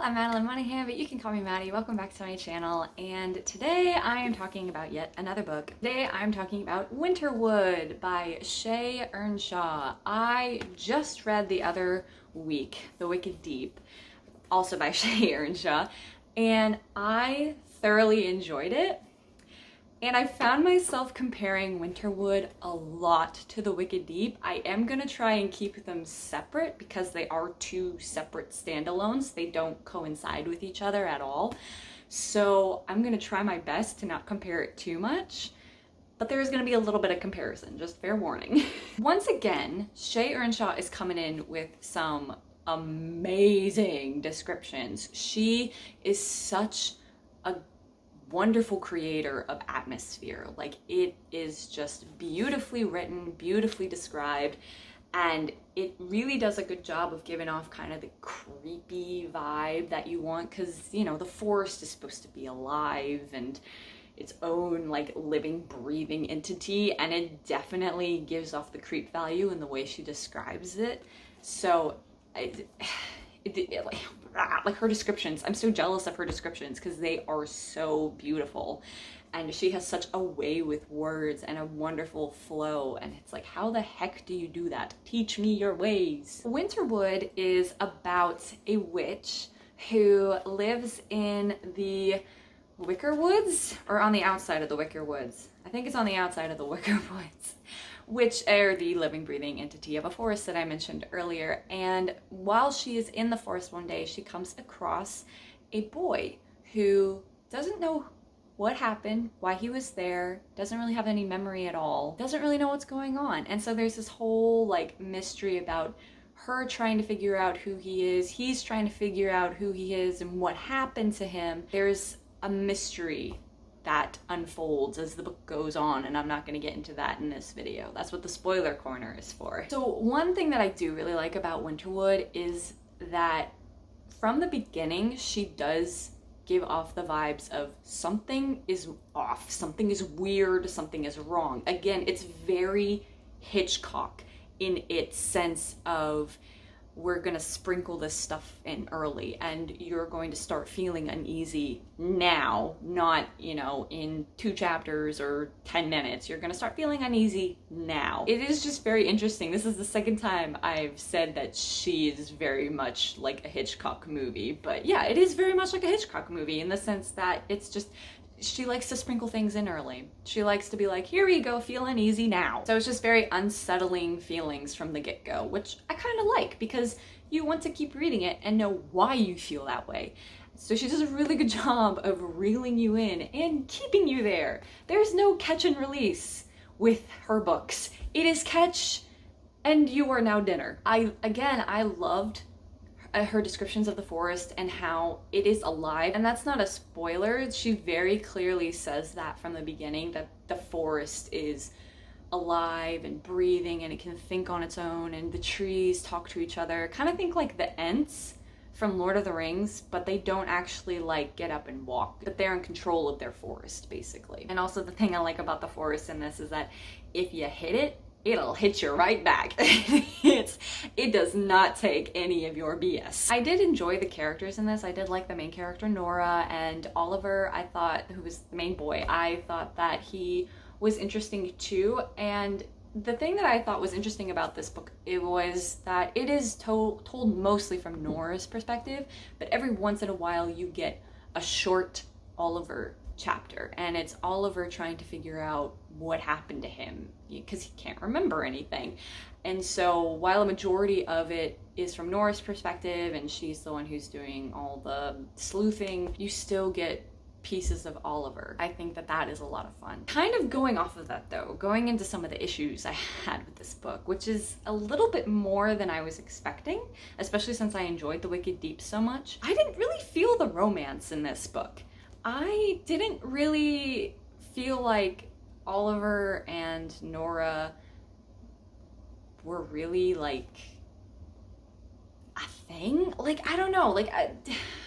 I'm Madeline Monahan, but you can call me Maddie. Welcome back to my channel, and today I am talking about yet another book. Today I'm talking about Winterwood by Shay Earnshaw. I just read the other week, The Wicked Deep, also by Shay Earnshaw, and I thoroughly enjoyed it. And I found myself comparing Winterwood a lot to The Wicked Deep. I am gonna try and keep them separate because they are two separate standalones. They don't coincide with each other at all. So I'm gonna try my best to not compare it too much, but there is gonna be a little bit of comparison, just fair warning. Once again, Shay Earnshaw is coming in with some amazing descriptions. She is such a wonderful creator of atmosphere. Like, it is just beautifully written, beautifully described, and it really does a good job of giving off kind of the creepy vibe that you want, because, you know, the forest is supposed to be alive and its own like living, breathing entity, and it definitely gives off the creep value in the way she describes it. So like her descriptions, I'm so jealous of her descriptions because they are so beautiful, and she has such a way with words and a wonderful flow, and it's like, how the heck do you do that? Teach me your ways. Winterwood is about a witch who lives in the Wicker Woods, or on the outside of the Wicker Woods. I think it's on the outside of the Wicker Woods, which are the living, breathing entity of a forest that I mentioned earlier. And while she is in the forest one day, she comes across a boy who doesn't know what happened, why he was there, doesn't really have any memory at all, doesn't really know what's going on. And so there's this whole like mystery about her trying to figure out who he is, he's trying to figure out who he is and what happened to him. There's a mystery that unfolds as the book goes on, and I'm not going to get into that in this video. That's what the spoiler corner is for. So one thing that I do really like about Winterwood is that from the beginning she does give off the vibes of something is off, something is weird, something is wrong. Again, it's very Hitchcock in its sense of, we're gonna sprinkle this stuff in early and you're going to start feeling uneasy now, not, you know, in 2 chapters or 10 minutes. You're gonna start feeling uneasy now. It is just very interesting. This is the second time I've said that she is very much like a Hitchcock movie, but yeah, it is very much like a Hitchcock movie in the sense that it's just, she likes to sprinkle things in early. She likes to be like, here we go, feel uneasy now. So it's just very unsettling feelings from the get-go, which I kind of like because you want to keep reading it and know why you feel that way. So she does a really good job of reeling you in and keeping you there. There's no catch and release with her books. It is catch and you are now dinner. I loved her descriptions of the forest and how it is alive, and that's not a spoiler. She very clearly says that from the beginning, that the forest is alive and breathing and it can think on its own, and the trees talk to each other. Kind of think like the Ents from Lord of the Rings, but they don't actually like get up and walk, but they're in control of their forest basically. And also the thing I like about the forest in this is that if you hit it, it'll hit you right back. It does not take any of your BS. I did enjoy the characters in this. I did like the main character, Nora, and Oliver, I thought, who was the main boy, I thought that he was interesting too. And the thing that I thought was interesting about this book, it was that it is told mostly from Nora's perspective, but every once in a while you get a short Oliver chapter, and it's Oliver trying to figure out what happened to him because he can't remember anything. And so while a majority of it is from Nora's perspective and she's the one who's doing all the sleuthing, you still get pieces of Oliver. I think that that is a lot of fun. Kind of going off of that though, going into some of the issues I had with this book, which is a little bit more than I was expecting, especially since I enjoyed The Wicked Deep so much. I didn't really feel the romance in this book. I didn't really feel like Oliver and Nora were really like a thing. Like, I don't know, like I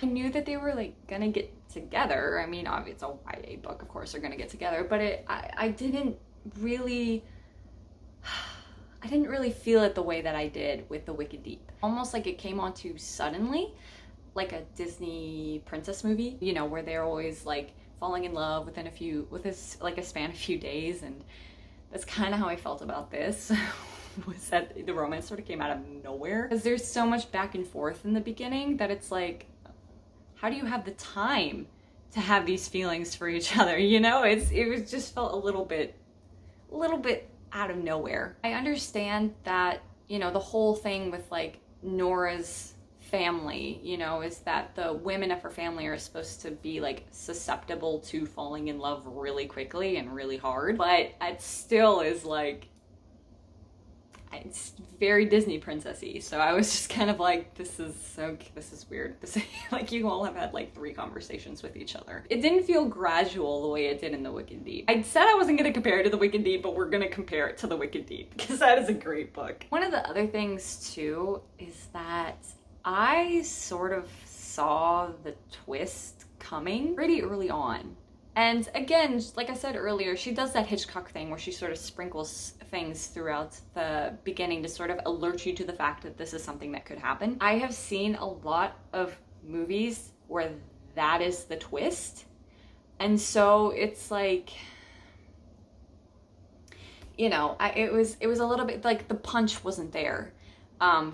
knew that they were like gonna get together. I mean, obviously it's a YA book, of course they're gonna get together, but I didn't really feel it the way that I did with The Wicked Deep. Almost like it came on too suddenly. like a Disney princess movie, you know, where they're always like falling in love within like a span of a few days. And that's kind of how I felt about this. Was that the romance sort of came out of nowhere, because there's so much back and forth in the beginning that it's like, how do you have the time to have these feelings for each other? You know, it was just felt a little bit out of nowhere. I understand that, you know, the whole thing with like Nora's family, you know, is that the women of her family are supposed to be like susceptible to falling in love really quickly and really hard, but it still is like, it's very Disney princessy. So I was just kind of like, this is weird. Like, you all have had like 3 conversations with each other. It didn't feel gradual the way it did in The Wicked Deep. I said I wasn't gonna compare it to The Wicked Deep, but we're gonna compare it to The Wicked Deep because that is a great book. One of the other things too is that I sort of saw the twist coming pretty early on. And again, like I said earlier, she does that Hitchcock thing where she sort of sprinkles things throughout the beginning to sort of alert you to the fact that this is something that could happen. I have seen a lot of movies where that is the twist. And so it's like, you know, it was a little bit like the punch wasn't there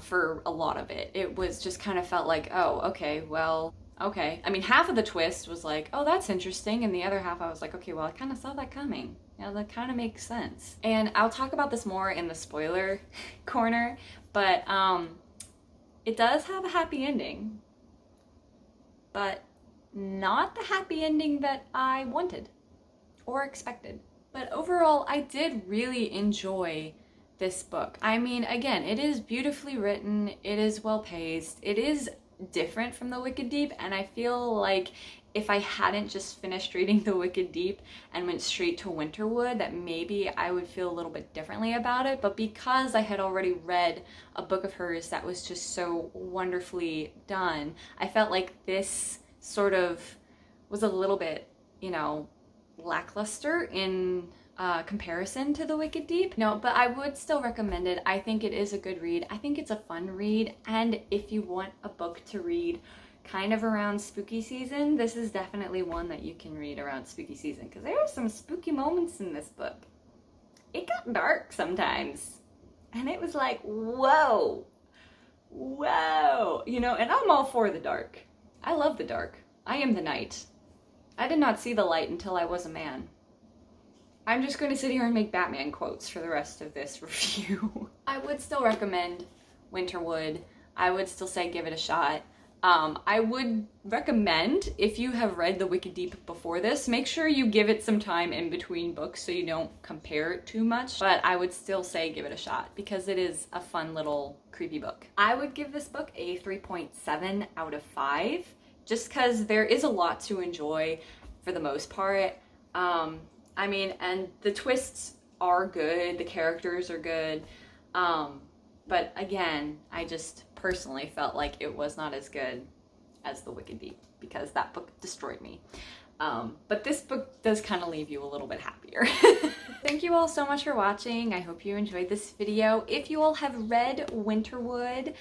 for a lot of it. It was just kind of felt like, oh, okay, well, okay. I mean, half of the twist was like, oh, that's interesting. And the other half, I was like, okay, well, I kind of saw that coming. Yeah, that kind of makes sense. And I'll talk about this more in the spoiler corner, but it does have a happy ending, but not the happy ending that I wanted or expected. But overall, I did really enjoy this book. I mean, again, it is beautifully written, it is well paced, it is different from The Wicked Deep, and I feel like if I hadn't just finished reading The Wicked Deep and went straight to Winterwood, that maybe I would feel a little bit differently about it. But because I had already read a book of hers that was just so wonderfully done, I felt like this sort of was a little bit, you know, lackluster in comparison to The Wicked Deep. No, but I would still recommend it. I think it is a good read. I think it's a fun read, and if you want a book to read kind of around spooky season, this is definitely one that you can read around spooky season, because there are some spooky moments in this book. It got dark sometimes, and it was like, whoa, you know, and I'm all for the dark. I love the dark. I am the night. I did not see the light until I was a man. I'm just going to sit here and make Batman quotes for the rest of this review. I would still recommend Winterwood. I would still say give it a shot. I would recommend, if you have read The Wicked Deep before this, make sure you give it some time in between books so you don't compare it too much. But I would still say give it a shot because it is a fun little creepy book. I would give this book a 3.7 out of 5 just because there is a lot to enjoy for the most part. I mean, and the twists are good, the characters are good, but again, I just personally felt like it was not as good as The Wicked Deep because that book destroyed me. But this book does kind of leave you a little bit happier. Thank you all so much for watching. I hope you enjoyed this video. If you all have read Winterwood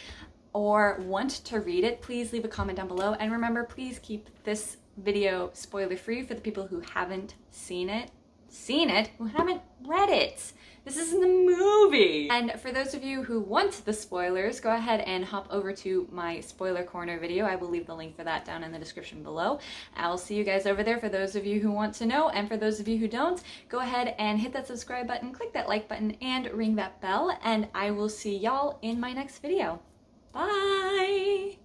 or want to read it, please leave a comment down below. And remember, please keep this video spoiler free for the people who haven't seen it, who haven't read it. This isn't a movie. And for those of you who want the spoilers, go ahead and hop over to my spoiler corner video. I will leave the link for that down in the description below. I'll see you guys over there for those of you who want to know, and for those of you who don't, go ahead and hit that subscribe button, click that like button, and ring that bell, and I will see y'all in my next video. Bye!